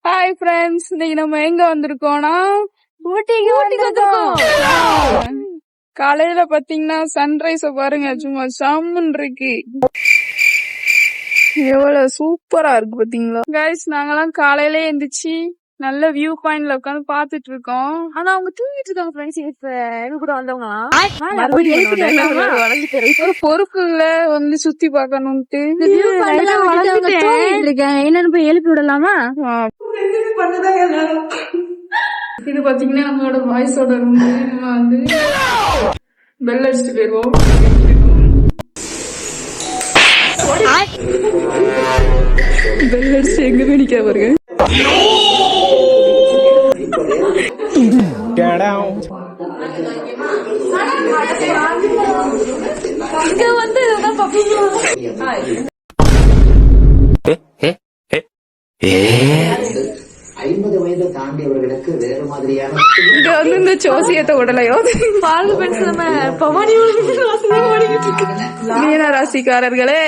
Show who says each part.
Speaker 1: Hi friends, இன்னைக்கு நம்ம எங்க வந்திருக்கோம்னா ஊட்டிக்கு வந்திருக்கோம். காலையில பாத்தீங்கன்னா சன்ரைஸ பாருங்க, சும்மா சாமுன்னு இருக்கு. எவ்வளவு சூப்பரா இருக்கு பாத்தீங்களா கைஸ். நாங்கெல்லாம் காலையில எந்திரிச்சு நல்ல வியூ பாயிண்ட்ல உட்காந்து பாத்துட்டு இருக்கோம்.
Speaker 2: ஆனா அவங்க தூங்கிட்டு இருக்காங்க ஃப்ரெண்ட்ஸ். இப்ப எங்க கூட வந்தவங்க
Speaker 1: ஒரு பொறுப்பு இல்ல வந்து சுத்தி பாக்கணும்ட்டு
Speaker 2: என்னன்னு போய் எழுப்பி விடலாமா?
Speaker 1: இது பாத்தீங்கன்னா நம்மளோட வாய்ஸோட ரூம். நம்ம வந்து பெல் அடிச்சுட்டு போயிருவோம். பெல் அடிச்சு எங்க போய் நிக்க பாருங்க.
Speaker 2: இங்க வந்து
Speaker 3: 50 வயது தாண்டியவர்களுக்கு வேறு மாதிரியான
Speaker 1: இங்க வந்து இந்த ஜோசியத்தை உடலையோ
Speaker 2: பால் பென்ஸ் நம்ம பவானி
Speaker 1: மீன ராசிக்காரர்களே